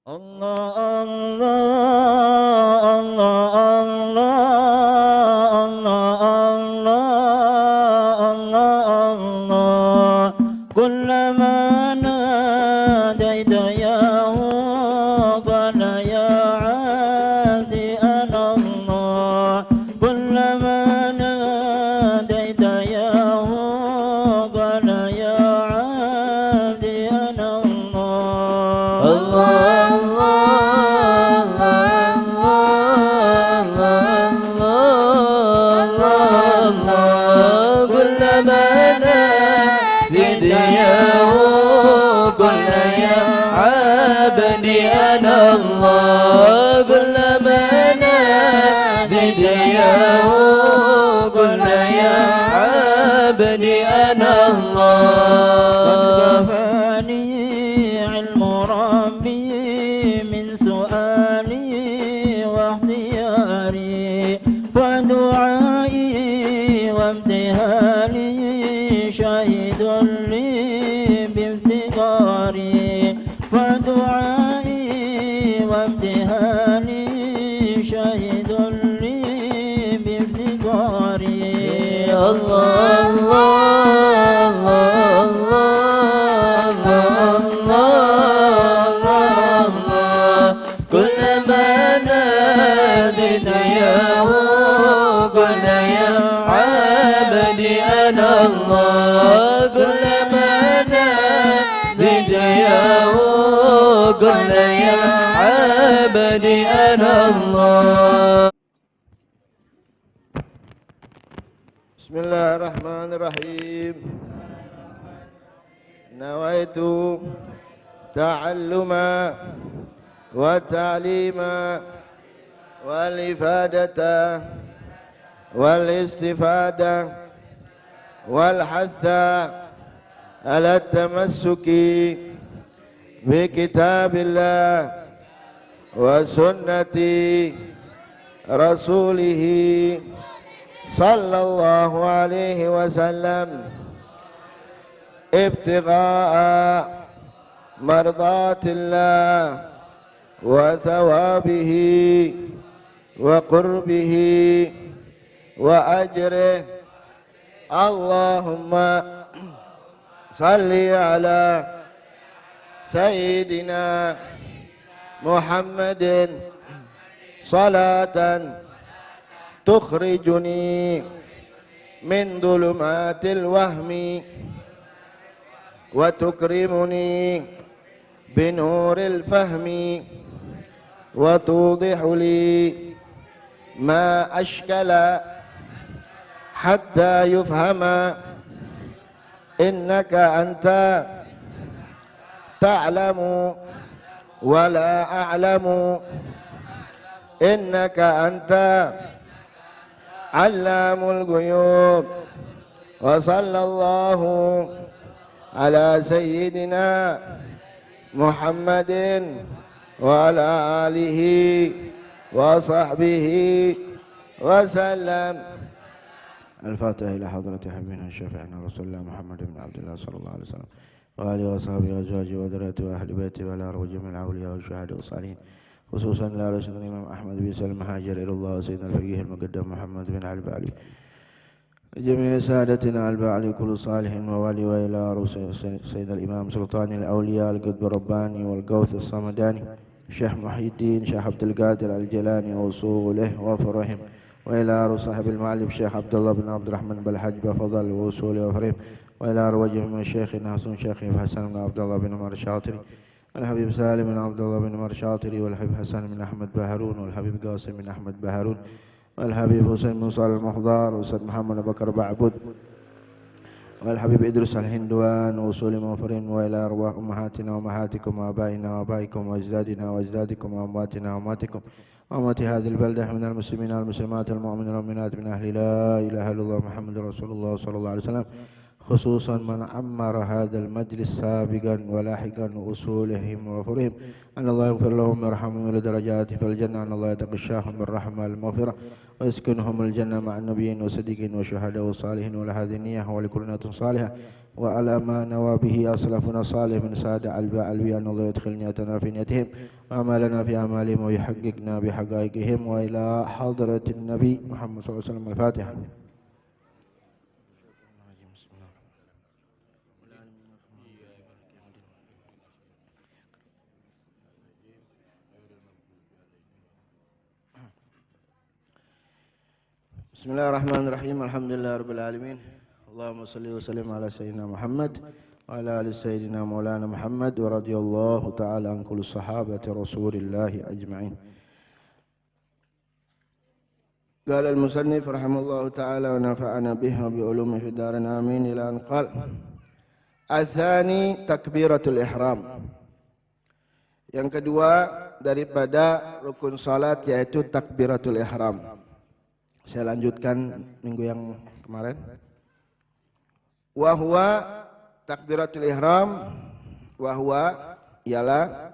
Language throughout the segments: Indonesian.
Allah Allah Allah Allah Allah Allah Allah Allah kullama nadaita yahu qala ya abdi ana Allah kullama nadaita yahu qala ya abdi ana Allah علم ربي من سؤالي واختياري ودعائي وابتهالي شهد لي بافتقاري ودعائي وابتهالي شهد لي بافتقاري الله Bismillahirrahmanirrahim. Nawaitu ta'alluma wa ta'lima wal ifadata wal istifada wal hatha ala tamassuki bi kitabillah wa sunnati rasulih sallallahu alaihi wasallam ibtigha'a mardatillah wa thawabihi wa qurbihi wa ajrih. Allahumma salli ala sayyidina Muhammadin salatan tukhrijuni min dhulumatil wahmi wa tukrimuni binuril fahmi wa tudihu li ma ashkala hatta yufhama innaka anta ta'lamu wa la a'lamu innaka anta allamul ghuyub. Wa sallallahu ala sayyidina Muhammadin wa ala alihi wa sahbihi wa sallam. Al-Fatihah ila hadrati habibina syafi'ina Rasulullah Muhammad bin Abdullah sallallahu alaihi wasallam wa alihi wa sahbihi wa azwajihi wa dhurriyyatihi wa ahli baitihi wa ala arwahi jami'il awliya wa syuhada wa salihin khususan la rasulullah Imam Ahmad bin Salim Hajar ilallah sayyidina al-faqih al-muqaddam Muhammad bin al-Ba'li jami'i sadatina al-Ba'li kullu salihin wa wali wa ila rasul sayyidina al-Imam sultani al-awliya al-qutb rabbani wal gawth as-samadani Syekh Muhyiddin Syekh Abdul Qadir al-Jalani wa usulih wa farahim wa ila ruh sahib al-ma'alib Syekh Abdullah bin Abdurrahman Balhaj Bafadal wa usulih wa farahim wa ila arwajih min Syekhina Hasan Syekh Hasan bin Abdullah bin Umar Syatiri والحبيب سالم بن عبد الله بن مرشاطري والحبيب حسن بن أحمد بهارون والحبيب قاسم بن أحمد بهارون والحبيب حسين بن صالح المحضار والأستاذ محمد بكر بعبد والحبيب إدريس الهندوان وصول موفرين وإلى أرواح أمهاتنا وأمهاتكم وآبائنا وآبائكم وأجدادنا وأجدادكم وأمواتنا وأمواتكم وأموات هذه البلدة من المسلمين والمسلمات المؤمنين والمؤمنات من أهل لا إله إلا الله محمد رسول الله صلى الله عليه وسلم خصوصا من عمر هذا المجلس سابقا ولاحقا وأصولهم وفرهم أن الله يغفر لهم ويرحمهم ولدرجاتهم في الجنة أن الله يتغشاهم بالرحمة والمغفرة ويسكنهم الجنة مع النبيين والصديقين والشهداء والصالحين ولهذه النية ولكل نية صالحة وعلى ما نوى به أسلافنا الصالح من سادة الباء أن الله يدخل نيتنا في نيتهم وأعمالنا في أعمالهم ويحققنا بحقائقهم وإلى حضرة النبي محمد صلى الله عليه وسلم. الفاتحة. Bismillahirrahmanirrahim. Alhamdulillahirabbil alamin. Allahumma shalli wa sallim ala sayyidina Muhammad wa ala ali sayyidina Maulana Muhammad wa radhiyallahu ta'ala an kulli sahabati Rasulillah ajma'in. Qala al-musannif rahimallahu ta'ala wa nafa'ana bihi wa bi ulumihi fid darin amin ila an qala Atsani takbiratul ihram. Yang kedua daripada rukun salat yaitu takbiratul ihram. Saya lanjutkan minggu yang kemarin. Wa huwa takbiratul ihram wa huwa ialah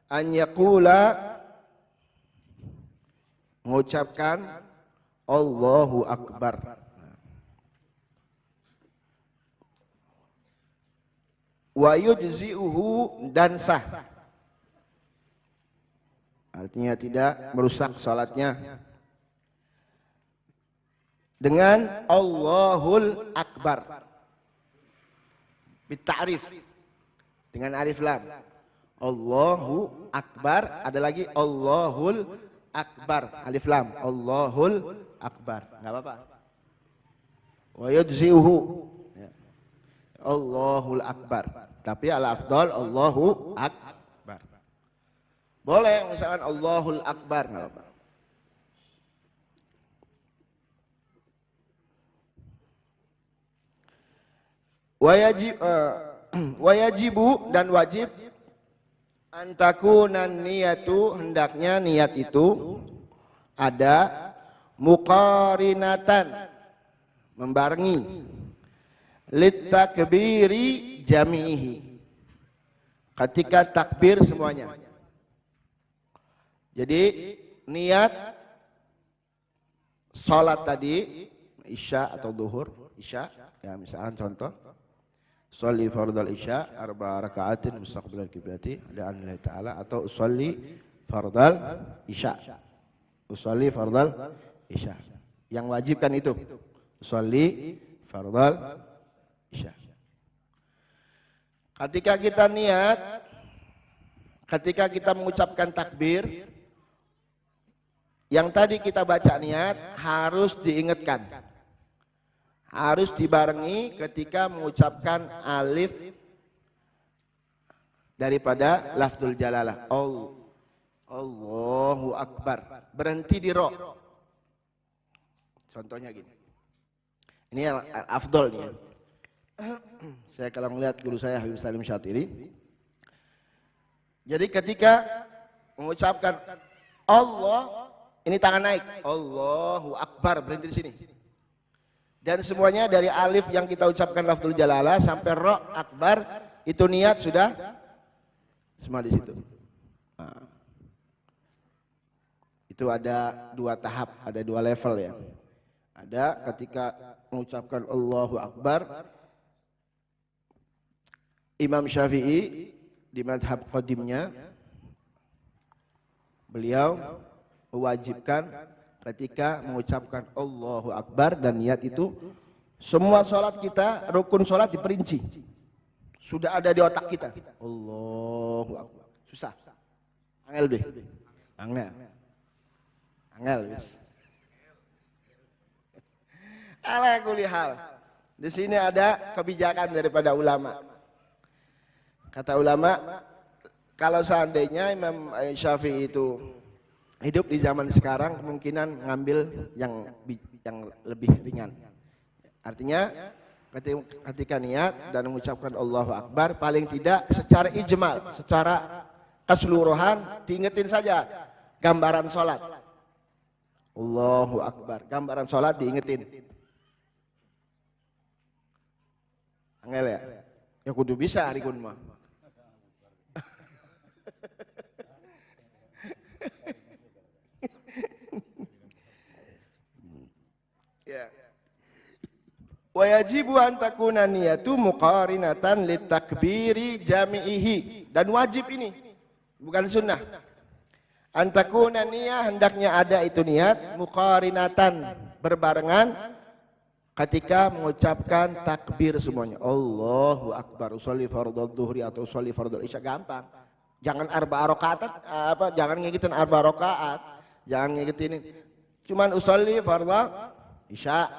an yaqula mengucapkan Allahu akbar. Wa yujzi'uhu dan sah. Artinya tidak merusak salatnya. Dengan Allahul Akbar. Bitta'rif. Dengan alif lam. Allahu Akbar. Ada lagi Allahul Akbar. Alif lam. Allahul Akbar. Enggak apa-apa. Wa yujzi'uhu. Allahul Akbar. Tapi al-afdal Allahu Akbar. Boleh misalkan Allahul Akbar. Enggak apa-apa. Wajibu dan wajib antakunan niyatu hendaknya niat itu ada muqarinatan membarengi litakbiri jami'ihi ketika takbir semuanya. Jadi niat salat tadi isya atau duhur isya ya misalkan contoh Sholli fardal isya arba raka'atin mustaqbilal qiblati li'anillah ta'ala atau sholli fardal isya. Usolli fardal isya. Yang wajib kan itu. Sholli fardal isya. Ketika kita niat, ketika kita mengucapkan takbir, yang tadi kita baca niat harus diingatkan. Harus dibarengi ketika mengucapkan alif daripada lafzul jalalah. Allahu Akbar. Berhenti di ro. Contohnya gini. Ini al-afdol nih. Saya kalau melihat guru saya Habib Salim Syatiri. Jadi ketika mengucapkan Allah, ini tangan naik. Allahu Akbar, berhenti di sini. Dan semuanya dari alif yang kita ucapkan lafzul jalalah sampai ro akbar itu niat sudah semua di situ. Nah, itu ada dua tahap, ada dua level ya. Ada ketika mengucapkan Allahu Akbar, Imam Syafi'i di madhab qadimnya beliau mewajibkan ketika mengucapkan Allahu Akbar dan niat itu semua sholat kita, rukun sholat diperinci. Sudah ada di otak kita. Allahu Akbar. Susah. Angel deh. Angel. Ala kulli hal. Di sini ada kebijakan daripada ulama. Kata ulama, kalau seandainya Imam Syafi'i itu hidup di zaman sekarang kemungkinan ngambil yang lebih ringan. Artinya ketika niat dan mengucapkan Allahu Akbar paling tidak secara ijmal, secara keseluruhan diingetin saja gambaran sholat. Allahu Akbar, gambaran sholat diingetin. Angel ya? Ya kudu bisa hari kun mah. Wa yajibu an takuna niyatu muqarinatan litakbiri jami'ihi. Dan wajib ini, bukan sunnah. An takuna niyah, hendaknya ada itu niat muqarinatan, berbarengan ketika mengucapkan takbir semuanya. Allahu Akbar, usolli fardhu dhuhri atau usolli fardhu isya, gampang. Jangan arba rakaat, jangan ngigitin arba rakaat, jangan ngigitin. Cuman usolli fardhu isya.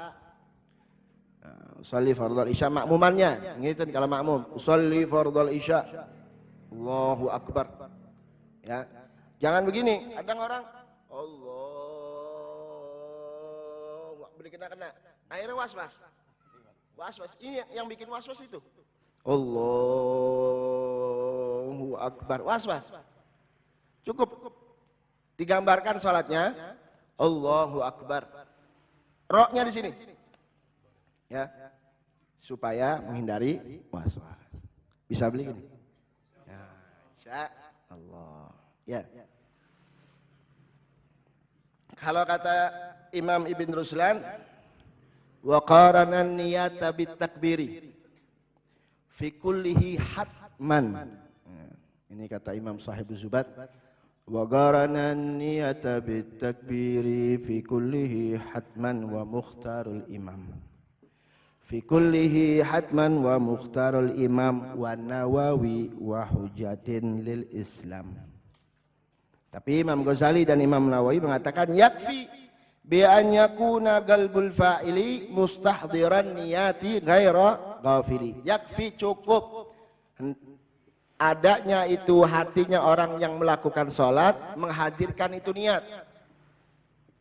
Usolli fardhu isya makmumannya, ngigitin kalau makmum. Usolli fardhu isya. Allahu Akbar. Ya. Jangan begini, kadang orang Allah beri kena-kena. Akhirnya was-was. Was-was. Ini yang bikin was-was itu. Allahu Akbar. Was-was. Cukup. Digambarkan salatnya. Allahu Akbar. Roknya di sini. Ya. Supaya menghindari was-was. Bisa beli gini. Ya, insya Allah. Ya. Kalau kata Imam Ibn Ruslan, wa qarana niyata bit takbiri fi kullihi hatman. Ini kata Imam Sahib Zubat, wa qarana niyata bit takbiri fi kullihi hatman wa mukhtarul imam. Fi kullihi hatman wa mukhtarul imam wa Nawawi wa hujatin lil Islam. Tapi Imam Ghazali dan Imam Nawawi mengatakan yakfi bi an yakuna qalbul fa'ili mustahdiran niyati ghaira ghafili. Yakfi, cukup adanya itu hatinya orang yang melakukan sholat menghadirkan itu niat.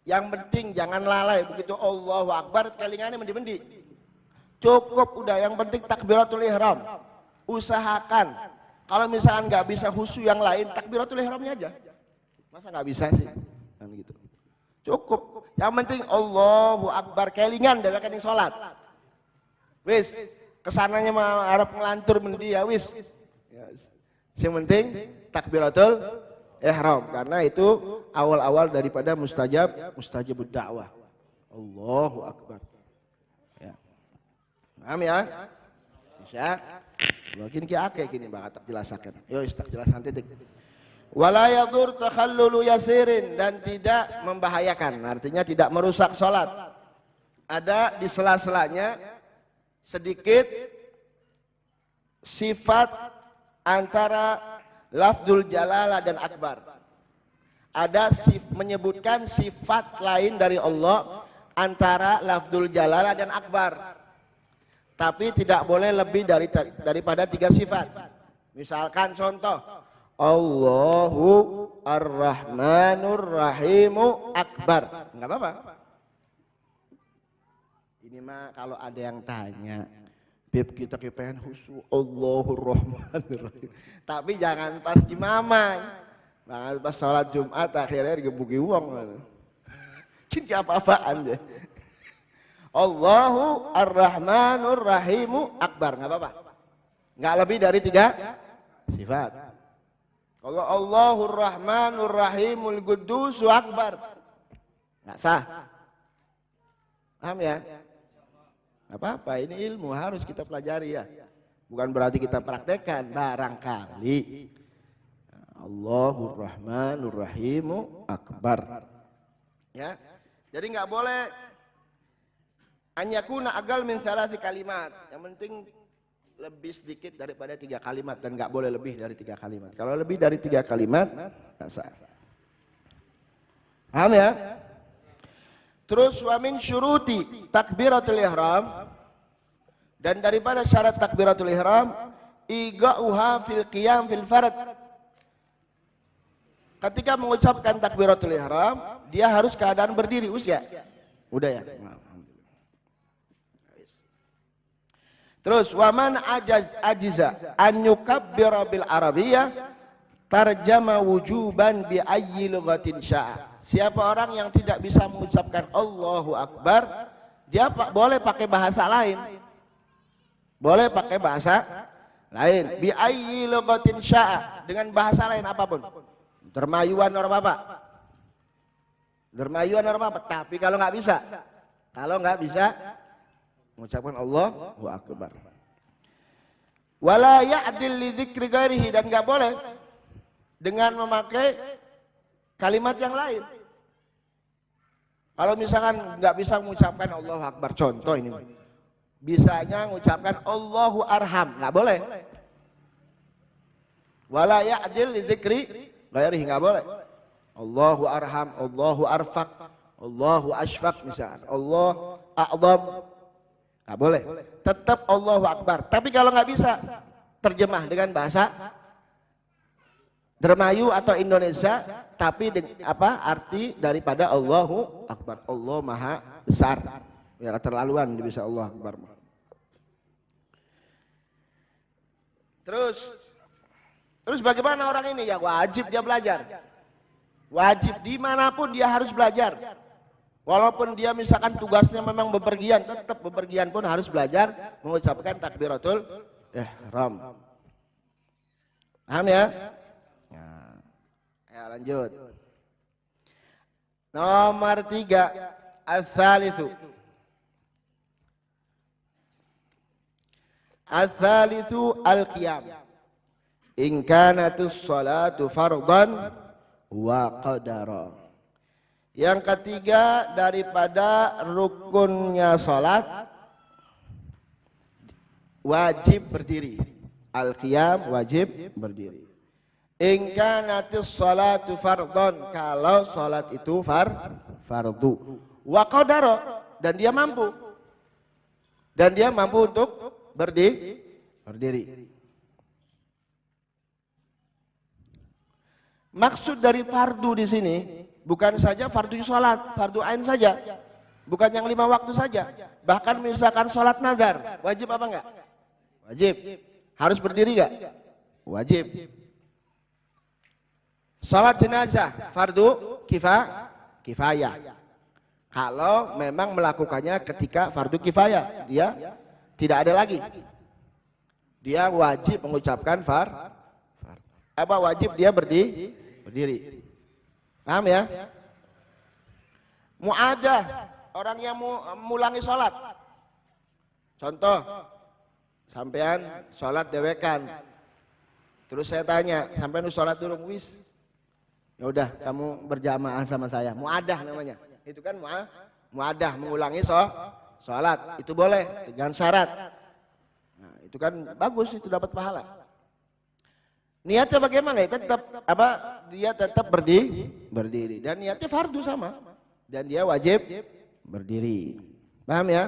Yang penting jangan lalai, begitu Allahu Akbar kelingannya mendi-mendi. Cukup udah, yang penting takbiratul ihram. Usahakan kalau misalkan nggak bisa khusyuk yang lain, takbiratul ihramnya aja. Masa nggak bisa sih? Kan gitu. Cukup. Yang penting Allahu Akbar kelingan dari kene salat. Wis, kesananya mah arep ngelantur mendi ya wis. Yang penting takbiratul ihram, karena itu awal-awal daripada mustajabud dakwah. Allahu Akbar. Ya. Paham ya? Bisa. Mungkin ki akeh gini bakal tak jelasaken. Yo tak jelasan titik. Wala yadur takhallulu yasirin, dan tidak membahayakan, artinya tidak merusak sholat. Ada di sela-selanya sedikit sifat antara lafzul jalalah dan akbar. Ada menyebutkan sifat lain dari Allah antara lafzul jalalah dan akbar. Tapi tidak boleh lebih daripada 3 sifat. Misalkan contoh, Allahu Ar-Rahmanur Rahimu Akbar. Enggak apa-apa. Ini mah kalau ada yang tanya, Beb kita pengen khusyuk Allahur Rahmanur Rahim. Tapi jangan pas imaman. Jangan pas sholat Jumat akhirnya digebuki uang. Cinta apa-apaan deh. Allahu Ar-Rahmanur Rahimu Akbar. Enggak apa-apa. Enggak lebih dari 3 sifat. Kalau Allahur Rahmanur Rahimul Quddus Akbar, nggak sah. Paham ya? Apa-apa, ini ilmu harus kita pelajari ya. Bukan berarti kita praktekkan, barangkali. Allahur Rahmanur Rahimu Akbar. Ya, jadi nggak boleh anyakuna agal min salasi kalimat. Yang penting lebih sedikit daripada 3 kalimat, dan nggak boleh lebih dari 3 kalimat. Kalau lebih dari 3 kalimat nggak sah. Paham ya? Terus wa min syuruti takbiratul ihram, dan daripada syarat takbiratul ihram igauha fil qiyam fil farad. Ketika mengucapkan takbiratul ihram, dia harus keadaan berdiri. Udah ya? Terus waman ajiza an yukabbira bil arabiyyah tarjama wujuban bi ayyi lughatin syaa. Siapa orang yang tidak bisa mengucapkan Allahu Akbar, dia boleh pakai bahasa lain. Boleh pakai bahasa lain. Bi ayyi lughatin syaa, dengan bahasa lain apapun. Dermayuan orang apa? Dermayuan orang apa? Tapi kalau nggak bisa mengucapkan Allahu Akbar. Wala ya'dil li dzikri ghairihi, dan enggak boleh dengan memakai kalimat yang lain. Kalau misalkan enggak bisa mengucapkan Allahu Akbar, contoh ini. Bisanya mengucapkan Allahu Arham, enggak boleh. Wala ya'dil li dzikri ghairihi, enggak boleh. Allahu Arham, Allahu Arfaq, Allahu Ashfaq misalkan. Allah A'zam. Nggak boleh, tetap Allahu Akbar. Tapi kalau nggak bisa, terjemah dengan bahasa Dermayu atau Indonesia, tapi arti daripada Allahu Akbar. Allah Maha Besar. Ya keterlaluan bisa Allah Akbar. Terus bagaimana orang ini? Ya wajib dia belajar. Wajib dimanapun dia harus belajar. Walaupun dia misalkan tugasnya memang bepergian, tetap bepergian pun harus belajar mengucapkan takbiratul ihram. Paham ya? Ya lanjut. Nomor 3, as-salisu. As-salisu al-qiyam. In kanatus salatu fardhan wa qadara. Yang ketiga daripada rukunnya salat, wajib berdiri. Al-qiyam wajib berdiri. In kanatis salatu fardhon, kalau salat itu fardu. Wa qadara, dan dia mampu. Dan dia mampu untuk berdiri. Maksud dari fardu di sini bukan saja fardu sholat, fardu ain saja, bukan yang 5 waktu saja. Bahkan misalkan sholat nazar, wajib apa enggak? Wajib. Harus berdiri enggak? Wajib. Sholat jenazah, fardu kifayah. Kalau memang melakukannya ketika fardu kifayah, dia tidak ada lagi. Dia wajib mengucapkan wajib dia berdiri. Paham ya? Mu'adah, orang yang mulangi sholat. Contoh, sampean sholat dewekan. Terus saya tanya, sampean sholat durung wis? Ya udah, kamu berjamaah sama saya. Mu'adah namanya. Itu kan mu'adah, mengulangi sholat. Itu boleh, dengan syarat. Nah, itu kan bagus, itu dapat pahala. Niatnya bagaimana? Dia tetap berdiri. Dan niatnya fardu sama. Dan dia wajib berdiri. Paham ya?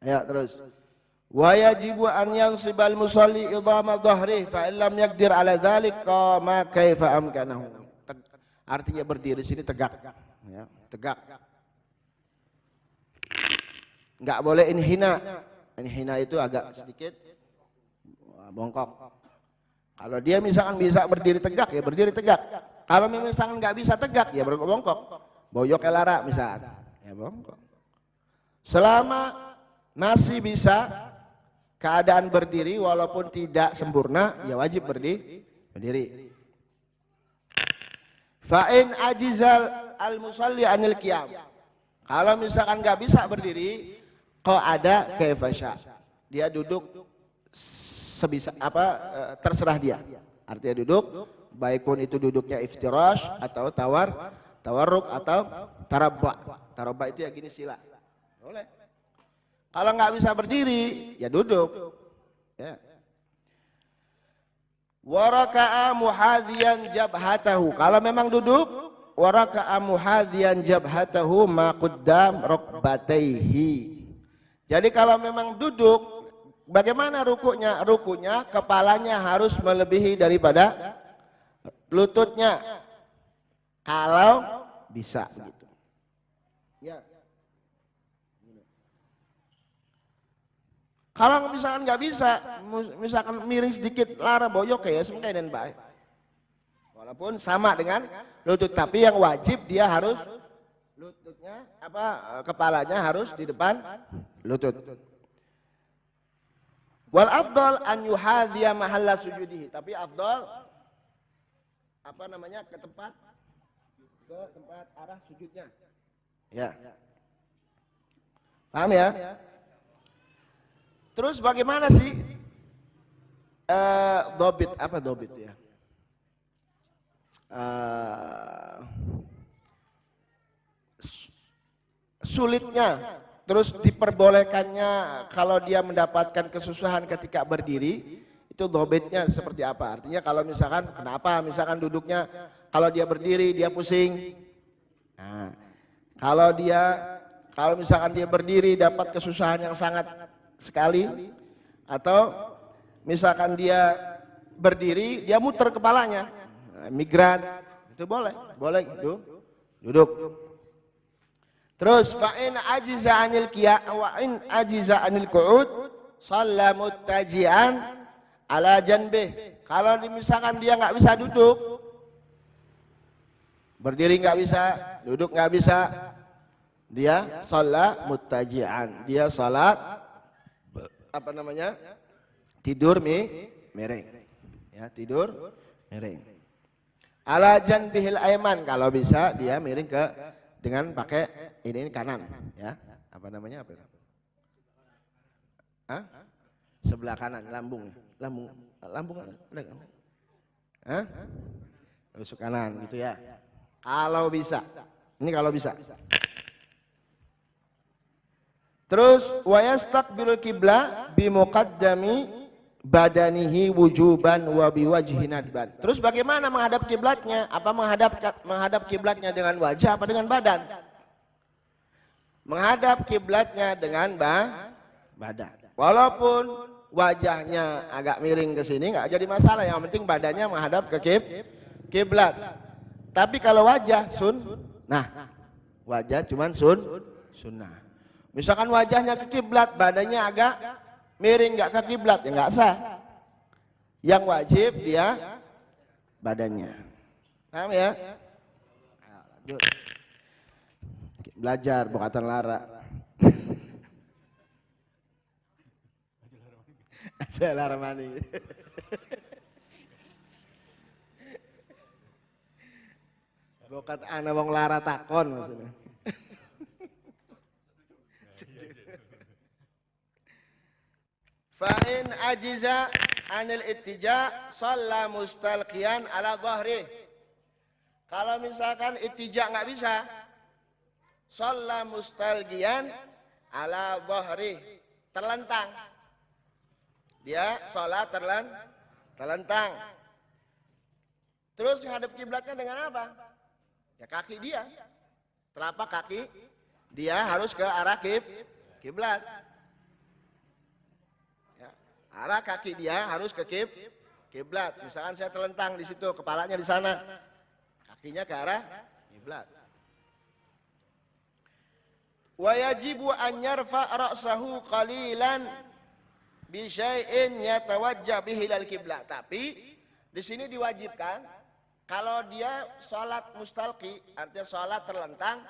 Ya terus. Wa yajibu an yansibal musalli idhama dhahrihi fa illam yaqdir ala dzalik qama kaifa amkanahu. Artinya berdiri sini tegak. Ya, tegak. Enggak boleh inhina. Inhina itu agak sedikit bongkok. Kalau dia misalkan bisa berdiri tegak, ya berdiri tegak. Kalau misalkan nggak bisa tegak, ya bongkok. Boyok elara misalkan, ya bongkok. Selama masih bisa keadaan berdiri walaupun tidak sempurna, ya wajib berdiri. Fa'in ajizal al-musalli anil qiyam. Kalau misalkan nggak bisa berdiri, kok ada kaifasya, dia duduk terserah dia. Artinya duduk, baik pun itu duduknya iftirash atau tawarruk atau tarabba. Tarabba itu ya gini sila. Boleh. Kalau nggak bisa berdiri, ya duduk. Ya. Waraka'a muhadhiyan jabhatahu. Kalau memang duduk, waraka'a muhadhiyan jabhatahu ma qaddam rukbatayhi. Jadi kalau memang duduk, bagaimana rukunya? Rukunya kepalanya harus melebihi daripada lututnya. Kalau bisa gitu. Ya. Kalau misalkan nggak bisa, misalkan miring sedikit lara boyok ya semkainen baik. Walaupun sama dengan lutut, tapi yang wajib dia harus lututnya kepalanya harus di depan lutut. Wal afdal an yuhadhiya mahalla sujudihi, tapi afdal ke tempat ke tempat arah sujudnya. Ya. Paham ya? Terus bagaimana sih dobit, apa dobit ya? Sulitnya, terus diperbolehkannya kalau dia mendapatkan kesusahan ketika berdiri, itu dobitnya seperti apa? Artinya kalau misalkan kenapa misalkan duduknya kalau dia berdiri dia pusing. Nah, kalau misalkan dia berdiri dapat kesusahan yang sangat sekali, atau misalkan dia berdiri dia muter kepalanya, migran, itu boleh duduk. Terus fa'in ajiza anil wa'in ajiza anil qu'ud shalla muttaji'an ala janbih. Kalau misalkan dia nggak bisa duduk, berdiri nggak bisa, duduk nggak bisa, dia shalla muttaji'an, dia salat apa namanya, tidur miring, ya tidur miring. Ala janbihil aiman, kalau bisa dia miring ke dengan pakai ini kanan, ya apa namanya, apa? Hah? Sebelah kanan, lambung ada kan? Hah? Tusuk kanan gitu ya. Kalau bisa, ini kalau bisa. Terus wa yastaqbilul qibla bi muqaddami badanihi wujuban wa biwajhi nadban. Terus bagaimana menghadap kiblatnya? Apa menghadap kiblatnya dengan wajah apa dengan badan? Menghadap kiblatnya dengan badan. Walaupun wajahnya agak miring ke sini nggak jadi masalah, yang penting badannya menghadap ke kiblat. Tapi kalau wajah wajah cuman sunnah. Misalkan wajahnya ke kiblat, badannya agak miring nggak ke kiblat, ya nggak sah. Yang wajib dia badannya. Paham ya? Ayo, lanjut. Belajar bukan lara. Aja lara mani. Bukan ana wong lara takon maksudnya. Fa'in ajiza anil ittija shalla mustalqiyan ala dhahri. Kalau misalkan ittija nggak bisa, shalla mustalqiyan ala dhahri, terlentang. Dia sholat terlentang. Terus ngadep kiblatnya dengan apa? Ya kaki dia, telapak kaki dia harus ke arah kiblat. Arah kaki dia harus ke kiblat. Misalkan saya terlentang di situ, kepalanya di sana, kakinya ke arah kiblat. Wa yajibu an yarfa ra'sahu qalilan bi syai'in yatawajjah bihi lil kiblat. Tapi di sini diwajibkan kalau dia sholat mustalqi, artinya sholat terlentang,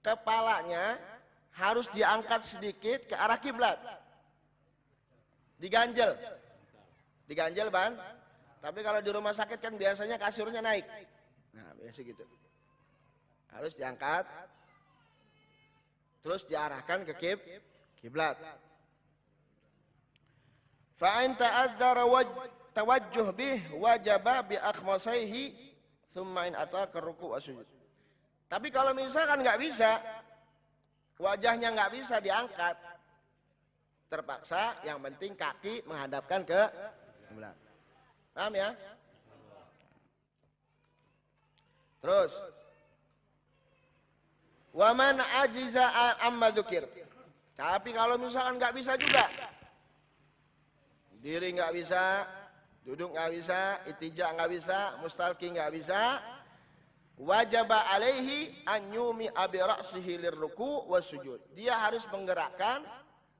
kepalanya harus diangkat sedikit ke arah kiblat. Diganjel ban. Tapi kalau di rumah sakit kan biasanya kasurnya naik. Nah biasa gitu. Harus diangkat, terus diarahkan ke kiblat. Fa'in ta'adzara tawajjuh bih wajaba bi akhmasaihi thumma in ataka ruku' wa sujud. Tapi kalau misalkan nggak bisa, wajahnya nggak bisa diangkat, terpaksa yang penting kaki menghadapkan ke kiblat. Paham ya? Terus wa man ajiza amma dzukir. Tapi kalau misalkan nggak bisa juga, diri nggak bisa, duduk nggak bisa, ittija nggak bisa, mustalqi nggak bisa, wajaba alaihi an yumi abi ra'sihi lirruku was sujud. Dia harus menggerakkan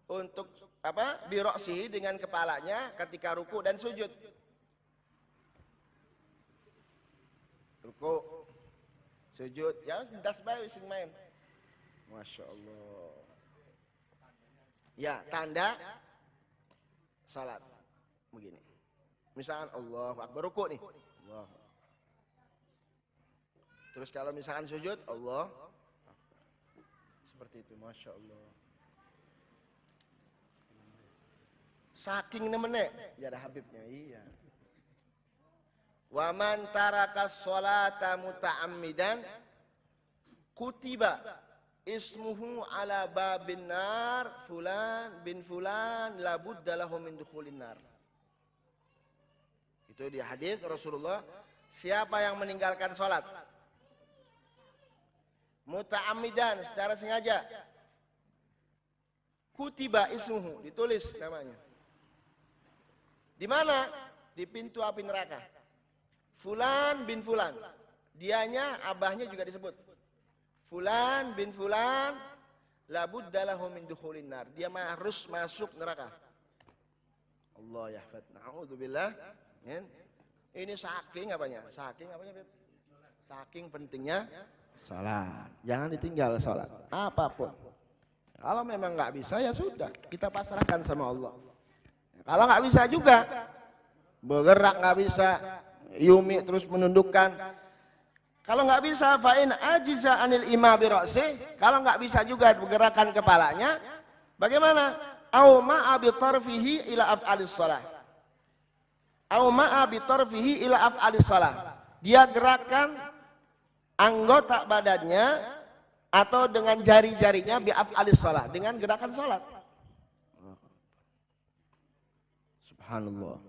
untuk apa? Bi ra'sihi, dengan kepalanya ketika ruku dan sujud. Ruku, sujud, ya das bae sing main. Masya Allah. Ya, tanda salat begini. Misalkan Allahu Akbar, ruku nih. Allah. Terus kalau misalkan sujud, Allah. Seperti itu, Masya Allah. Saking nemenek, ya ada Habibnya, iya. Wa man tarakas sholata muta'ammidan kutiba ismuhu ala babin nar fulan bin fulan la budda lahu min dukhulin nar. Itu di hadis Rasulullah, siapa yang meninggalkan sholat muta'ammidan secara sengaja, kutiba ismuhu, ditulis namanya. Di mana? Di pintu api neraka. Fulan bin fulan. Dianya, abahnya juga disebut. Fulan bin fulan la budda lahu min dukhulin nar. Dia harus masuk neraka. Allah yahfad. Na'udzubillah. Ini saking apanya? Saking apanya, Beb? Saking pentingnya salat. Jangan ditinggal salat. Apapun. Kalau memang nggak bisa ya sudah, kita pasrahkan sama Allah. Kalau nggak bisa juga, bergerak nggak bisa, yumi terus menundukkan. Kalau nggak bisa, fa'in ajiza anil ima bira'si. Kalau nggak bisa juga bergerakan kepalanya, bagaimana? Au ma'a bitarfihi ila af'alis shalah. Au ma'a bitarfihi ila af'alis shalah. Dia gerakan anggota badannya atau dengan jari-jarinya bi af'alis shalah, dengan gerakan salat. Subhanallah.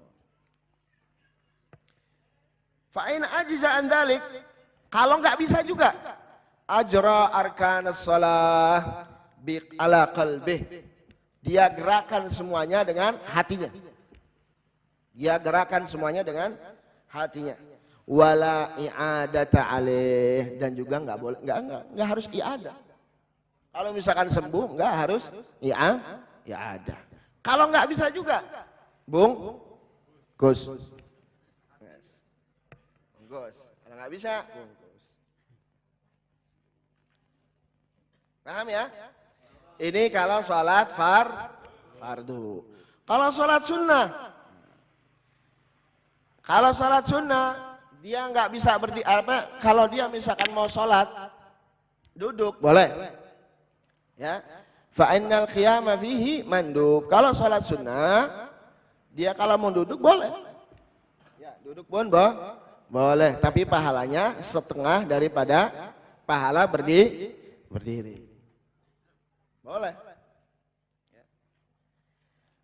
Fa'in ajiza an dzalik, kalau nggak bisa juga, ajra arkanas shalah bi ala qalbih. Dia gerakan semuanya dengan hatinya. Dia gerakan semuanya dengan hatinya. Wala i'adata alaih, dan juga nggak boleh, nggak harus i'adah. Kalau misalkan sembuh nggak harus i'adah. Kalau nggak bisa juga, Bung Gus. Gus. Kalau nggak bisa, bungkus. Paham ya? Ini kalau sholat fardu. Kalau sholat sunnah, dia nggak bisa berdiri. Kalau dia misalkan mau sholat duduk, boleh. Ya. Fa innal qiyama fihi mandub. Kalau sholat sunnah, dia kalau mau duduk boleh. Ya, duduk pun boleh, tapi pahalanya setengah daripada pahala berdiri. Boleh.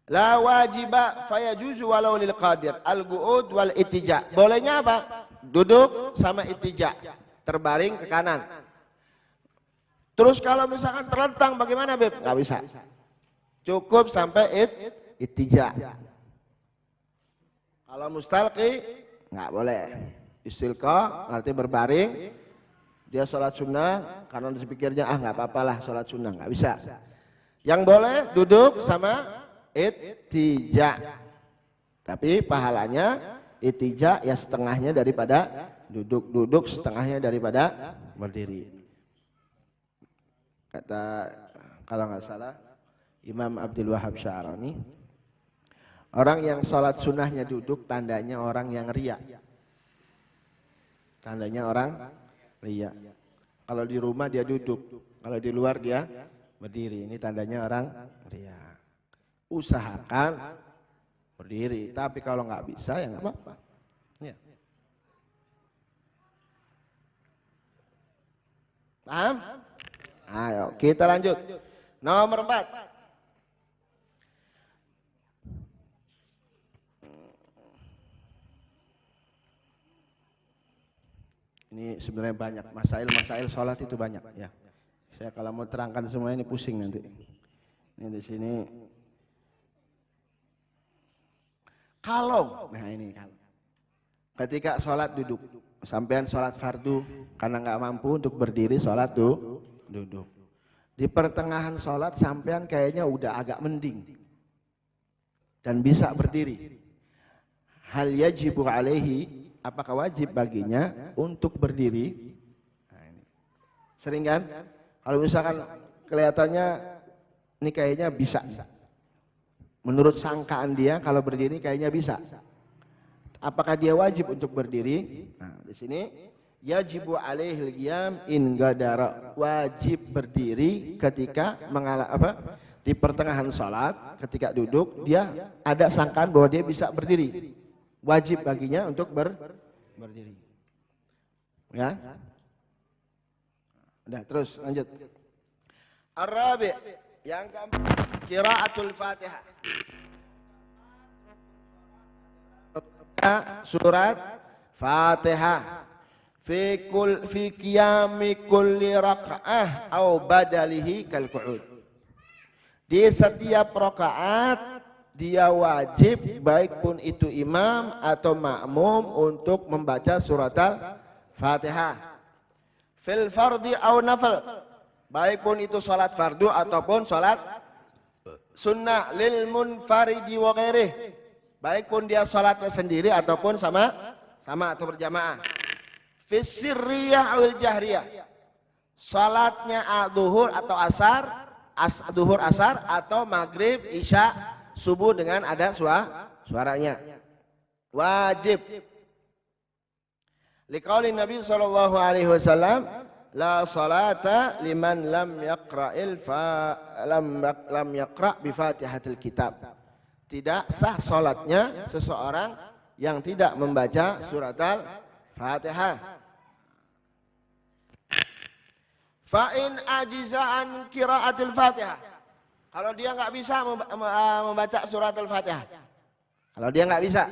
La wajiba fayajuzu walau lil qadir al-qu'ud wal ittija. Bolehnya apa? Duduk sama ittija, terbaring ke kanan. Terus kalau misalkan terlentang bagaimana, Beb? Nggak bisa. Cukup sampai ittija. Kalau mustalqi nggak boleh. Istilqa arti berbaring. Dia sholat sunnah, karena dipikirnya nggak apa-apalah sholat sunnah, nggak bisa. Yang boleh duduk sama ittija. Tapi pahalanya ittija ya setengahnya daripada duduk setengahnya daripada berdiri. Kata kalau nggak salah Imam Abdul Wahab Sya'rani, orang yang sholat sunnahnya duduk tandanya orang yang riya. Tandanya orang riya. Kalau di rumah dia duduk, kalau di luar dia berdiri. Ini tandanya orang riya. Usahakan berdiri, tapi kalau nggak bisa ya nggak apa-apa. Ya. Paham? Ayo kita lanjut. Nomor 4. Ini sebenarnya banyak masail sholat itu banyak ya. Saya kalau mau terangkan semua ini pusing nanti. Ini di sini. Kalau ketika sholat duduk, sampean sholat fardu karena nggak mampu untuk berdiri sholat duduk. Di pertengahan sholat sampean kayaknya udah agak mending dan bisa berdiri. Hal yajibu alaihi, apakah wajib baginya untuk berdiri? Nah, ini. Sering kan? Kalau misalkan kelihatannya ini kayaknya bisa. Menurut sangkaan dia kalau berdiri kayaknya bisa. Apakah dia wajib untuk berdiri? Nah, di sini yajibu alaihil qiyam in gadara, wajib berdiri ketika di pertengahan salat, ketika duduk dia ada sangkaan bahwa dia bisa berdiri, wajib baginya untuk berdiri. Ya. Udah, terus lanjut. Ar-rabi', yang keempat, qiraatul Fatihah. Surat Fatihah fi qiyami kulli raka'ah au badalihi kal qu'ud. Di setiap rakaat dia wajib, baik pun itu imam atau makmum, untuk membaca surat Al-Fatihah. Fil fardi au nafal, baik pun itu salat fardu ataupun salat sunnah. Lil munfaridi wa ghairih, baik pun dia salatnya sendiri ataupun sama atau berjamaah. Fis sirriyah awil jahriyah, salatnya zuhur atau asar, zuhur asar atau maghrib isya subuh dengan ada suaranya, wajib. Liqauli Nabi sallallahu alaihi wasallam, la salata liman lam yaqra bi Fatihatil Kitab. Tidak sah salatnya seseorang yang tidak membaca surat Al-Fatihah. Fa in ajiza an qiraatil Fatihah, kalau dia nggak bisa membaca surat Al-Fatihah, kalau dia nggak bisa,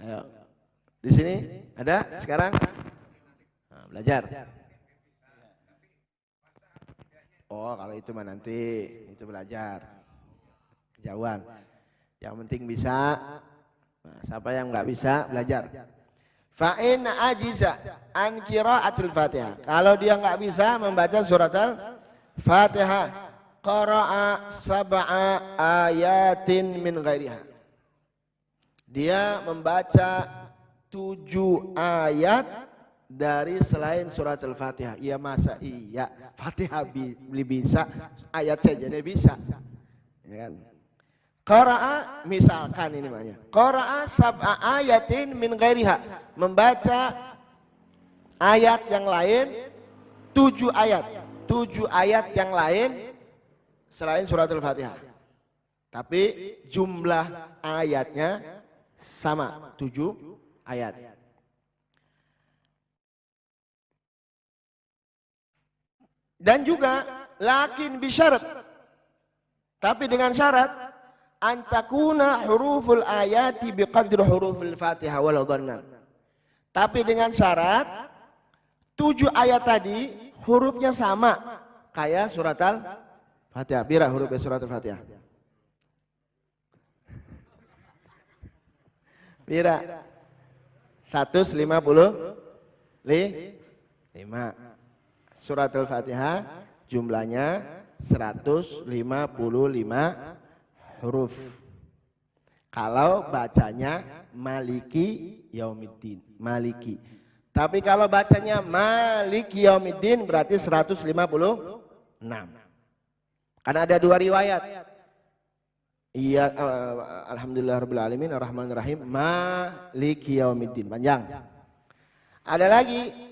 ayo, di sini ada sekarang, nah, belajar. Oh, kalau itu mah nanti, itu belajar kejauhan. Yang penting bisa. Nah, siapa yang nggak bisa belajar. Fa in ajiza an qiraatil Fatihah, kalau dia nggak bisa membaca surat Al-Fatihah, qara'a sab'a ayatin min ghairiha, dia membaca 7 ayat dari selain surat Al-Fatihah. Iya, masa iya Fatihah bisa, ayat saja dia bisa, ya kan? Qara'a, misalkan ini namanya qara'a sab'a ayatin min ghairiha, membaca ayat yang lain 7 ayat yang lain selain surat Al-Fatihah, tapi jumlah ayatnya sama, 7 ayat. Dan juga lakin bisyarat, tapi dengan syarat antakuna huruful ayati biqadri hurufil Fatihah walau dhannan, tapi dengan syarat 7 ayat tadi hurufnya sama kayak surat Al-Fatihah. Bira hurufnya surat Al-Fatihah? Bira 155 surat Al-Fatihah jumlahnya 155 huruf. Kalau bacanya Maliki Yaumiddin, Maliki. Tapi kalau bacanya Maliki Yaumiddin berarti 156. Karena ada 2 riwayat. Iya, alhamdulillahirabbil alamin arrahmanir rahim Maliki Yaumiddin, panjang. Ada lagi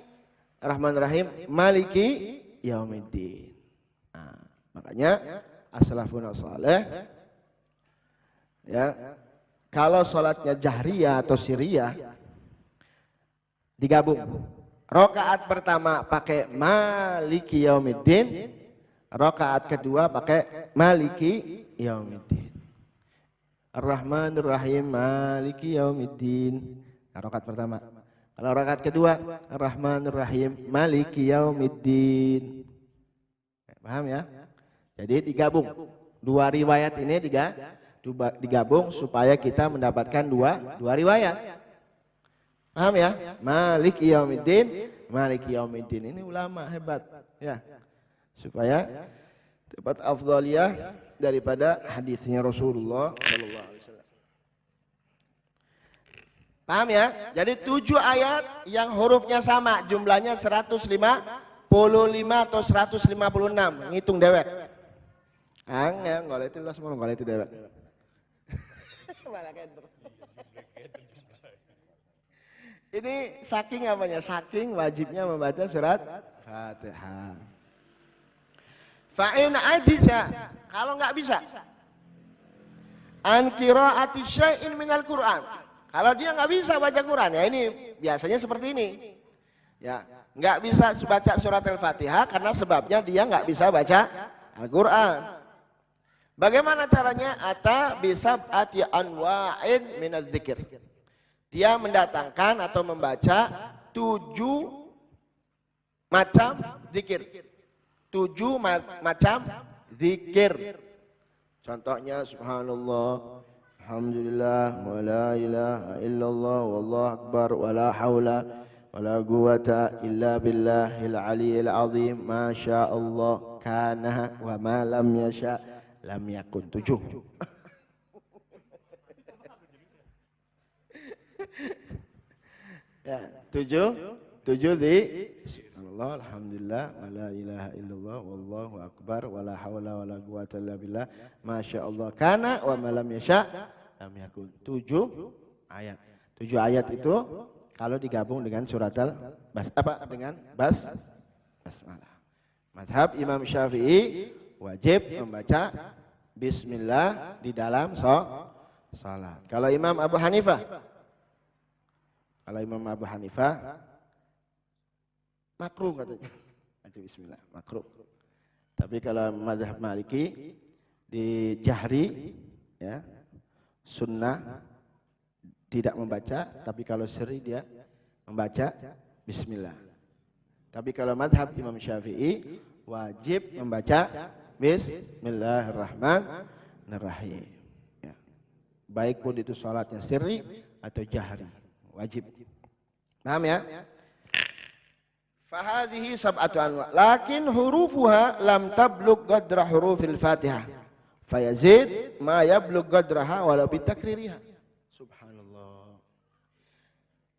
Rahmanir Rahim Maliki Yaumiddin. Nah, makanya as-salafun saleh, ya, kalau sholatnya jahriyah atau sirriyah digabung. Rakaat pertama pakai Maliki Yaumiddin, rakaat kedua pakai Maliki Yaumiddin. Ar-Rahmanir Rahim Maliki Yaumiddin. Nah, rakaat pertama. Kalau rakaat kedua Ar-Rahmanir Rahim Maliki Yaumiddin. Paham ya? Jadi digabung. 2 riwayat ini digabung supaya kita mendapatkan dua riwayat. Paham ya? Maliki Yaumiddin, Maliki Yaumiddin. Ini ulama hebat ya. Supaya dapat afdhaliyah daripada hadisnya Rasulullah sallallahu alaihi wasallam. Paham ya? Jadi 7 ayat yang hurufnya sama, jumlahnya 155 atau 156. Ngitung dewek. Angel, kalau itu lah semua kalau itu dewek. Ini saking apanya? Saking wajibnya membaca surat Fatihah. Fa'in ajiza, kalau nggak bisa, an qiraati syai'in minal Qur'an. Kalau dia nggak bisa baca Quran, ya ini biasanya seperti ini. Ya, nggak bisa baca surat Al-Fatihah karena sebabnya dia nggak bisa baca Al-Quran. Bagaimana caranya? Ata bisab'ati anwa'in minaz zikir. Dia mendatangkan atau membaca 7 macam zikir. 7 macam zikir. Contohnya subhanallah, alhamdulillah, wa la ilaha illallah, wallahu akbar, wa la hawla wa la quwata illa billahil aliyyil azim, ma syaa Allah kana wa ma lam yasha lam yakun. 7. Ya, 7 di subhanallah, alhamdulillah, wa la ilaha illallah, wallahu akbar, wa la hawla wa la quwata illa billah, masya Allah kana wa ma lam yasha lam yakun. 7 ayat. 7 ayat itu kalau digabung dengan surat dengan basmalah. Mazhab Imam Syafi'i wajib membaca bismillah di dalam salat. Kalau Imam Abu Hanifah makruh katanya baca bismillah, makruh. Tapi kalau mazhab Maliki di jahri, ya, sunnah tidak membaca, tapi kalau sirri dia membaca bismillah. Tapi kalau mazhab Imam Syafi'i wajib membaca bismillahirrahmanirrahim. Ya. Baik pun itu salatnya sirri atau jahri, wajib. Paham ya? Fahadhihi sab'atu anwa, lakin hurufuha lam tablugh qadra hurufil Fatihah. Fayazid ma yablugh qadraha walau bitakririha. Subhanallah.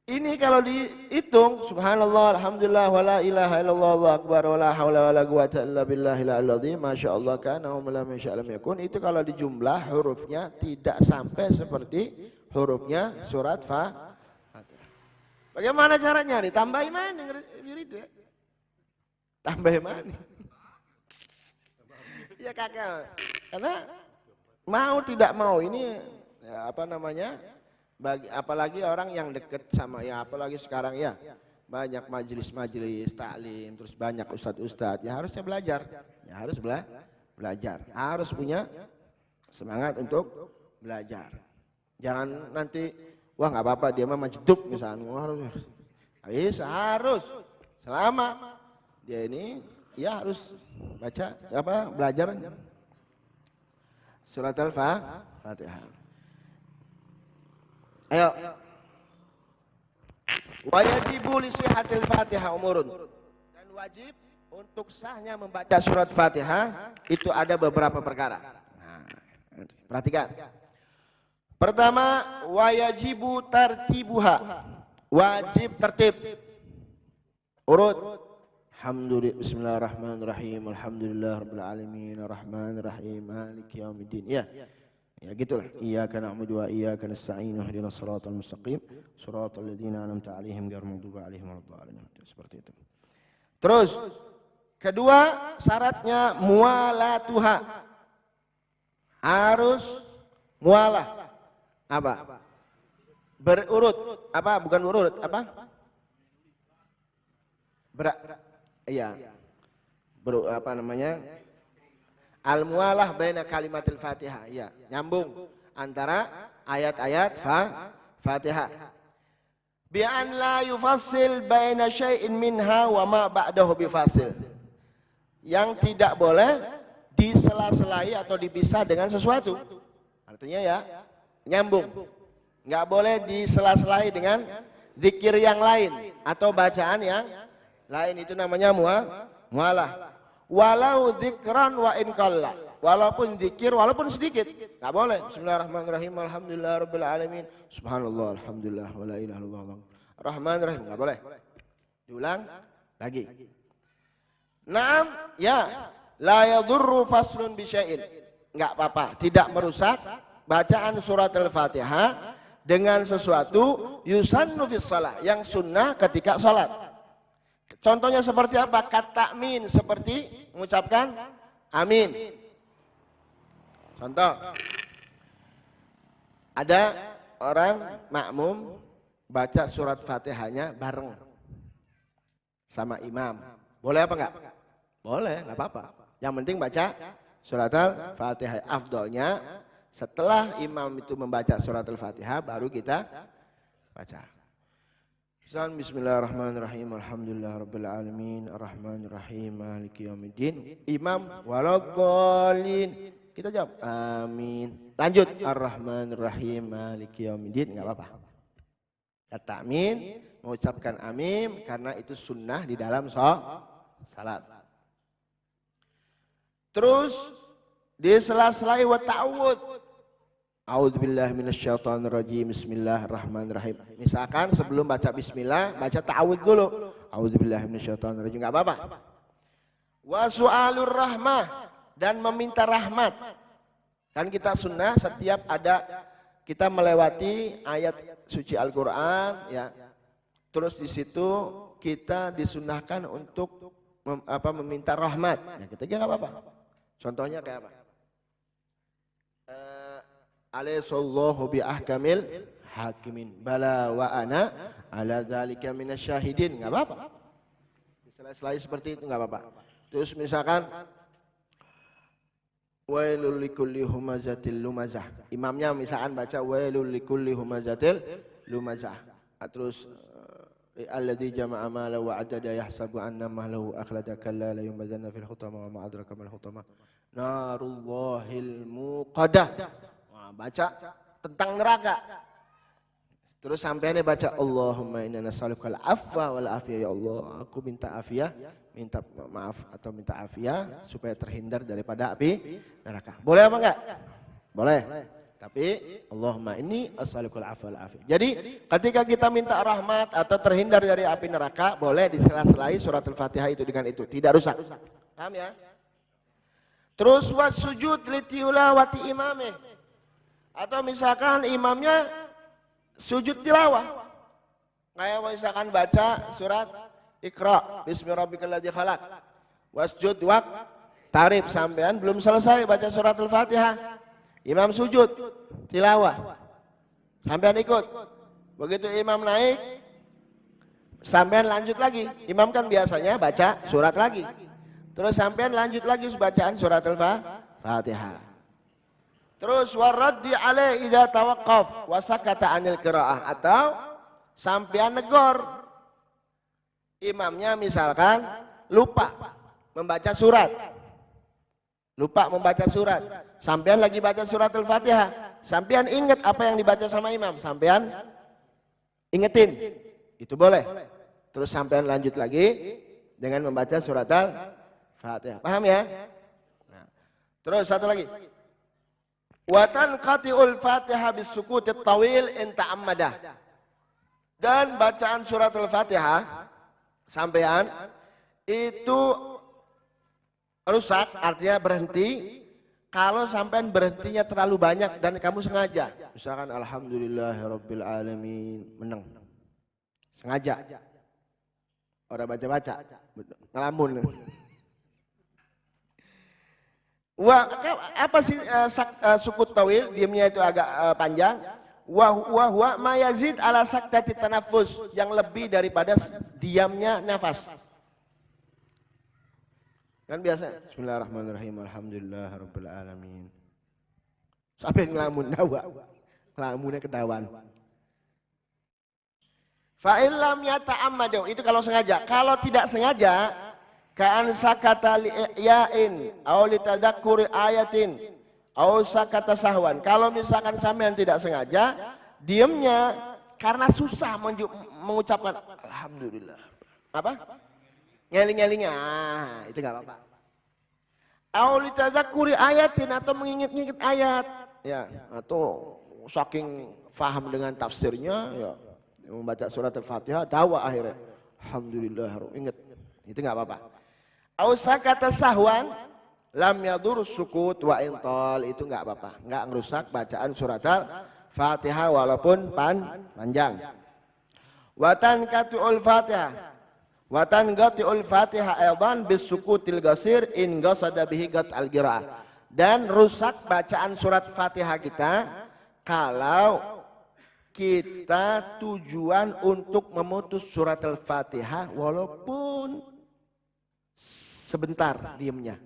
Ini kalau dihitung subhanallah, alhamdulillah, wa la ilaha illallah, Allahu akbar, wa la haula wa la quwata illa billahil azim, masyaallah kana wa lam yasha lam yakun. Itu kalau dijumlah hurufnya tidak sampai seperti hurufnya surat Fatihah. Bagaimana caranya? Ditambahi mana wirid ya? Tambahi mana? Ya kakak. Karena mau tidak mau ini ya, apa namanya? Apalagi orang yang dekat sama, ya apalagi sekarang ya banyak majelis-majelis taklim, terus banyak ustadz-ustadz, ya harusnya belajar. Ya harus belajar. Harus punya semangat untuk belajar. Jangan nanti wah nggak apa-apa dia mah majeduk misalnya, harus selama dia ini ya harus baca belajar surat Al-Fatihah. Ayo, wajibu li sihhatil Fatihah umurun, dan wajib untuk sahnya membaca surat Fatihah itu ada beberapa perkara. Nah, perhatikan. Pertama, wajibu tartibuha, wajib tertib, urut. Alhamdulillah, bismillahirrahmanirrahim, alhamdulillah rabbil alamin, arrahmanir rahim, maliki yaumiddin. Ya gitulah. Iyyaka na'budu wa iyyaka nasta'in, ihdinas siratal mustaqim, siratal ladzina an'amta 'alaihim ghairil maghdubi 'alaihim waladdallin. Seperti itu. Terus, kedua syaratnya mualatuha, harus mualah. Apa? Berurut. Apa? Bukan berurut. Apa? Iya. Apa namanya? Al-mualah baina kalimatil Fatihah. Iya, nyambung antara ayat-ayat Fatihah. Bi an la yufassil baina syai'in minha wa ma ba'dahu bifasil. Yang tidak boleh disela-selai atau dipisah dengan sesuatu. Artinya ya nyambung, nggak boleh disela-selai dengan zikir yang lain atau bacaan yang lain, itu namanya mualah. Walau zikran wa in qalla, walaupun zikir walaupun sedikit, nggak boleh. Bismillahirrahmanirrahim, alhamdulillah rabbil alamin, subhanallah, alhamdulillah, wa la ilaha illallah, rahmanir rahim, nggak boleh. Diulang lagi. Naam, ya, la yadurru faslun bi syai'in, nggak apa-apa, tidak merusak bacaan surat Al-Fatihah dengan sesuatu yusannu fis shalah, yang sunnah ketika sholat. Contohnya seperti apa? Kata amin, seperti mengucapkan amin. Contoh, ada orang makmum baca surat Fatihahnya bareng sama imam. Boleh apa enggak? Boleh, enggak apa-apa. Yang penting baca surat Al-Fatihah. Afdolnya setelah imam itu membaca surat Al-Fatihah baru kita baca. Bismillahirrahmanirrahim. Alhamdulillahirabbil alamin, arrahmanirrahim, maliki yaumiddin. Imam waladhdallin. Kita jawab amin. Lanjut arrahmanirrahim, maliki yaumiddin, enggak apa-apa. Kata amin, mengucapkan amin karena itu sunnah di dalam salat. Terus di sela-sela wa ta'awud. A'udzubillahi minasyaitonirrajim. Bismillahirrahmanirrahim. Misalkan sebelum baca bismillah, baca ta'awud dulu. A'udzubillahi minasyaitonirrajim, enggak apa-apa. Wa su'alur rahmah, dan meminta rahmat. Kan kita sunnah setiap ada kita melewati ayat suci Al-Qur'an ya. Terus di situ kita disunnahkan untuk meminta rahmat. Ya, kita enggak apa-apa. Contohnya kayak apa? Alaihissallahu bi ahkamil hakimin bala wa ana ala dzalika minasyahidin, enggak apa-apa. Selain seperti itu enggak apa-apa. Terus misalkan wailul likulli humazatil lumazah. Imamnya misalkan baca wailul likulli humazatil lumazah. Terus alladzi jama'a mala wa adada yahsabu anna malahu akhlada kalla la yumbazanna fil hutama wa ma adraka mal hutama narullahil muqadah. Baca tentang neraka. Terus sampainya baca Allahumma inna nas'alukal afwa wal afiyah, ya Allah, aku minta afiyah, minta maaf atau minta afiyah supaya terhindar daripada api neraka. Boleh apa enggak? Boleh. Tapi Allahumma inni as'alukal afwa wal afiyah. Jadi ketika kita minta rahmat atau terhindar dari api neraka, boleh disela-selai surat Al-Fatihah itu dengan itu, tidak rusak. Paham ya? Terus wasujud li tilawati imamih. Atau misalkan imamnya sujud tilawah. Kayak misalkan baca surat Iqra, Bismillahirrahmanirrahim khalaq. Wasjud waqtarib, sampean belum selesai baca surat Al-Fatihah. Imam sujud tilawah. Sampean ikut. Begitu imam naik, sampean lanjut lagi. Imam kan biasanya baca surat lagi. Terus sampean lanjut lagi bacaan surat Al-Fatihah. Terus waraddi alaihi idza tawaqqaf wa sakata anil qiraah, atau sampean negor imamnya misalkan lupa membaca surat. Lupa membaca surat. Sampean lagi baca surat Al-Fatihah, sampean ingat apa yang dibaca sama imam, sampean ingetin. Itu boleh. Terus sampean lanjut lagi dengan membaca surat Al-Fatihah. Paham ya? Nah. Terus satu lagi. Watan qati'ul Fatihah bisukutit tawil in ta'ammadah. Dan bacaan surat Al-Fatihah sampean itu rusak, artinya berhenti kalau sampean berhentinya terlalu banyak dan kamu sengaja. Misalkan alhamdulillahirabbil alamin, menang. Sengaja. Orang baca-baca, ngelamun. Wah, apa sih sukut tawil, diamnya itu agak panjang. Wah ma yazid ala saktati tanaffus, yang lebih daripada diamnya nafas. Kan biasa Bismillahirrahmanirrahim, alhamdulillahirabbil alamin. Sampai ngelamun dawa. Ngelamunnya ketahuan. Fa illam yata'ammadu, itu kalau sengaja. Kalau tidak sengaja, ka'an sakata li'ya'in aw litadakkuri ayatin aw sakata sahwan. Kalau misalkan sampean tidak sengaja, diamnya karena susah mengucapkan alhamdulillah. Apa? Ngeling-ngelingnya, itu enggak apa-apa. Aw litadakkuri ayatin, atau mengingat-ingat ayat, ya, atau saking faham dengan tafsirnya, ya, membaca surat Al-Fatihah, dawa akhirnya alhamdulillah, ingat. Itu enggak apa-apa. Ausa kata sahwan, lam yadur sukut wa intal, itu enggak apa-apa, enggak ngerusak bacaan surat Al-Fatihah walaupun panjang. Watan katu'ul Fatihah, watan gati'ul Fatihah aidan bis sukutil gasir in gasada bihi gat al-qiraah. Dan rusak bacaan surat Fatihah kita kalau kita tujuan untuk memutus surat Al-Fatihah walaupun sebentar diamnya.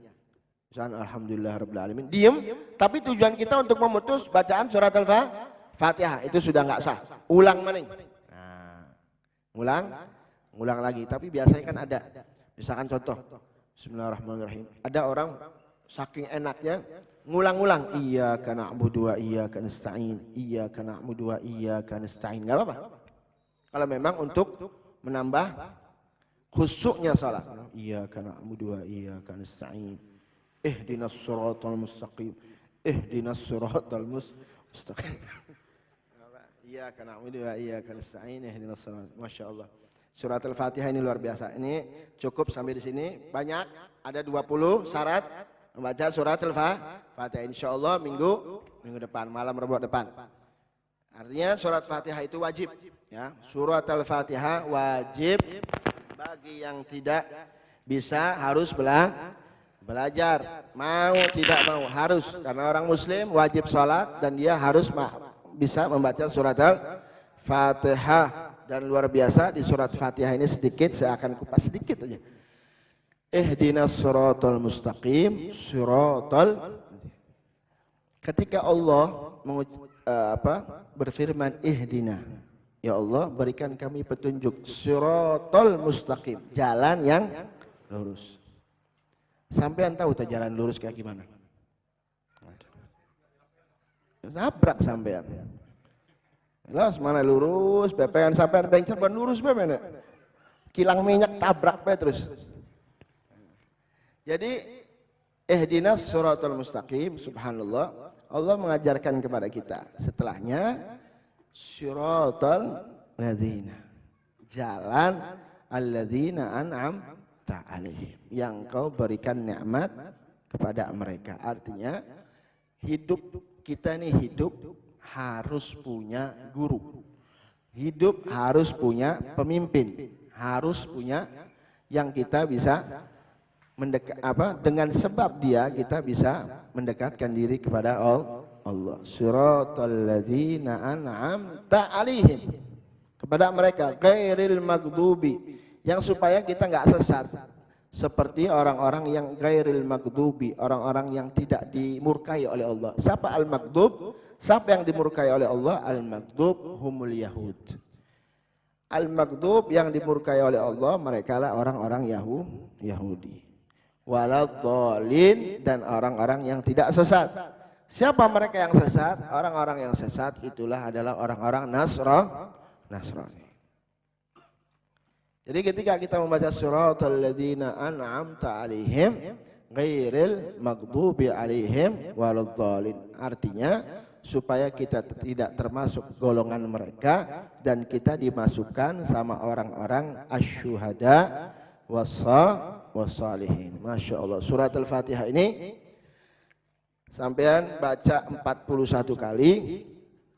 Misalnya alhamdulillah rabbil alamin, diam, tapi tujuan kita untuk memutus bacaan surat Al-Fatihah itu sudah nggak sah. Ulang maning. Nah, ngulang lagi. Tapi biasanya kan ada, misalkan contoh, Bismillahirrahmanirrahim. Ada orang saking enaknya ngulang-ngulang, iyyaka na'budu wa iyyaka nasta'in, iyyaka na'budu wa iyyaka nasta'in. Enggak apa-apa. Kalau memang untuk menambah khusyuknya salat. Iyyaka na'budu wa iyyaka nasta'in. Ihdinas siratal mustaqim. Ihdinas siratal mustaqim. Iyyaka na'budu wa iyyaka nasta'in. Ihdinas siratal. Masyaallah. Surat Al-Fatihah ini luar biasa. Ini cukup sampai di sini. Banyak, ada 20 syarat membaca surat Al-Fatihah. Insyaallah minggu depan, malam Rabu depan. Artinya surat Fatihah itu wajib, ya. Surat Al-Fatihah wajib bagi yang tidak bisa harus belajar. Mau tidak mau harus, karena orang muslim wajib sholat dan dia harus bisa membaca surat Al-Fatihah. Dan luar biasa di surat Fatihah ini sedikit, saya akan kupas sedikit aja. Ihdinas siratal mustaqim, siratal. Ketika Allah berfirman ihdina, ya Allah berikan kami petunjuk, siratal mustaqim, jalan yang lurus. Sampean tahu tak jalan lurus kayak gimana? Nabrak sampean. Lah mana lurus, bepean sampean bengcer ban lurus bepean. Kilang minyak tabrak pe terus. Jadi ihdinas siratal mustaqim, subhanallah. Allah mengajarkan kepada kita. Setelahnya siratal ladzina, jalan alladzina an'amta alaihim, yang kau berikan nikmat kepada mereka. Artinya hidup kita ini hidup harus punya guru, hidup harus punya pemimpin, harus punya yang kita bisa dengan sebab dia kita bisa mendekatkan diri kepada Allah. Siratal ladzina an'amta alaihim, kepada mereka ghairil maghdubi, yang supaya kita enggak sesat seperti orang-orang yang ghairil maghdubi, orang-orang yang tidak dimurkai oleh Allah. Siapa al-maghdub? Siapa yang dimurkai oleh Allah? Al-maghdub humul yahud. Al-maghdub yang dimurkai oleh Allah, mereka lah orang-orang Yahudi. Waladhdallin, dan orang-orang yang tidak sesat. Siapa mereka yang sesat? Orang-orang yang sesat itulah adalah orang-orang Nasrani. Jadi ketika kita membaca siratal ladzina an'amta alaihim ghairil maghdubi alaihim waladhdallin, artinya supaya kita tidak termasuk golongan mereka dan kita dimasukkan sama orang-orang asyuhada wassalihin. Masya Allah, surat Al-Fatihah ini sampean baca 41 kali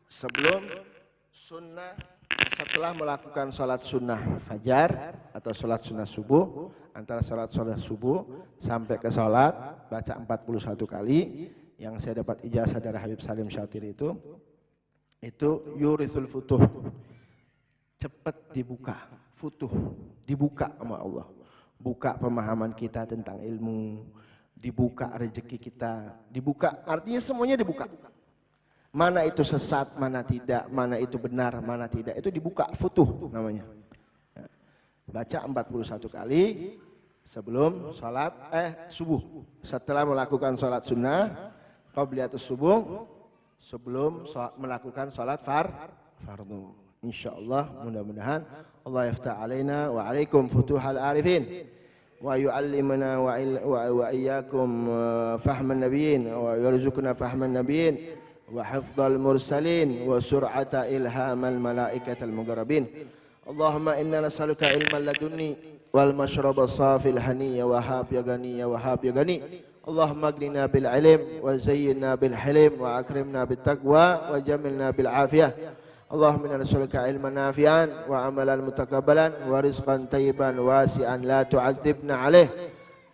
sebelum sunnah, setelah melakukan sholat sunnah fajar atau sholat sunnah subuh. Antara sholat subuh sampai ke sholat baca 41 kali. Yang saya dapat ijazah dari Habib Salim Syatiri itu yurithul futuh, cepat dibuka, futuh dibuka sama Allah, buka pemahaman kita tentang ilmu, dibuka rezeki kita, dibuka, artinya semuanya dibuka. Mana itu sesat, mana tidak, mana itu benar, mana tidak, itu dibuka, futuh namanya. Baca 41 kali sebelum sholat subuh, setelah melakukan sholat sunnah qabliyatus subuh, sebelum melakukan salat fardu. Insyaallah, mudah-mudahan Allah yaftah alaina wa alaikum futuhal arifin wa yu'allimuna wa iyyakum fahman nabiyyin wa yarzuqna fahman nabiyyin wa hifdzal mursalin wa sur'ata ilhamal malaikatal muqarrabin. Allahumma inna nas'aluka ilman ladunni wal mashraba safil haniyya wa hab ya gani ya wahab ya gani اللهم اغننا بالعلم وزينا بالحلم وأكرمنا بالتقوى وجملنا بالعافية. اللهم إنا نسألك علما نافعا وعملا متقبلا ورزقا طيبا واسعا لا تعذبنا عليه.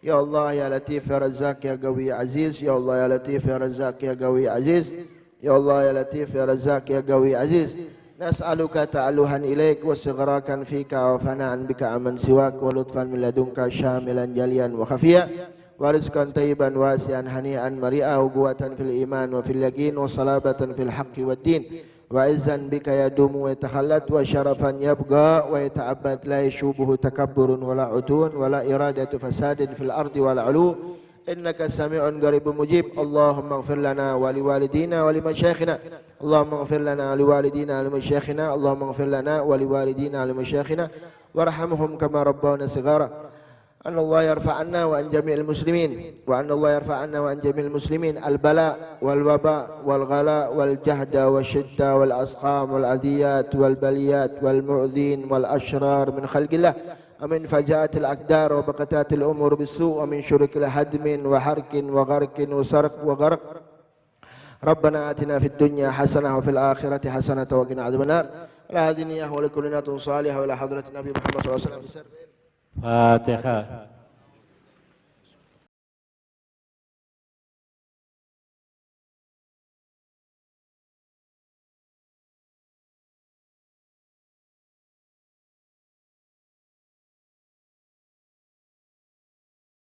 يا الله يا لطيف يا رزاق يا قوي يا عزيز. يا الله يا لطيف يا رزاق يا قوي يا عزيز. يا الله يا لطيف يا رزاق يا قوي يا عزيز. نسألك تعلها إليك واستغراقا فيك وفناء بك عمن سواك ولطفا من لدنك شاملا جليا وخفيا ورزقا طيبا واسعا هنيئا مريئا وقوة في الإيمان وفي اليقين وصلابة في الحق والدين وعزا بك يدوم ويتخلد وشرفا يبقى ويتعبد لا يشوبه تكبر ولا عتون ولا إرادة فساد في الأرض ولا علو إنك سميع قريب مجيب. اللهم اغفر لنا ولوالدينا ولمشايخنا. اللهم اغفر لنا ولوالدينا ولمشايخنا. اللهم اغفر لنا ولوالدينا ولمشايخنا وارحمهم كما ربونا صغارا. أن الله يرفع عنا وعن جميع المسلمين وأن الله يرفع عنا وعن جميع المسلمين البلاء والوباء والغلاء والجهد والشدة والأسقام والأذيات والبليات والمؤذين والأشرار من خلق الله ومن فجاءة الأقدار وبقتات الأمور بالسوء ومن شرك هدم وحرك وغرق وسرق وغرق. ربنا آتنا في الدنيا حسنة وفي الآخرة حسنة وقنا عذاب النار. لا هذه نية ولكل نية صالحة وإلى حضرة النبي محمد صلى الله عليه وسلم. Fatihah.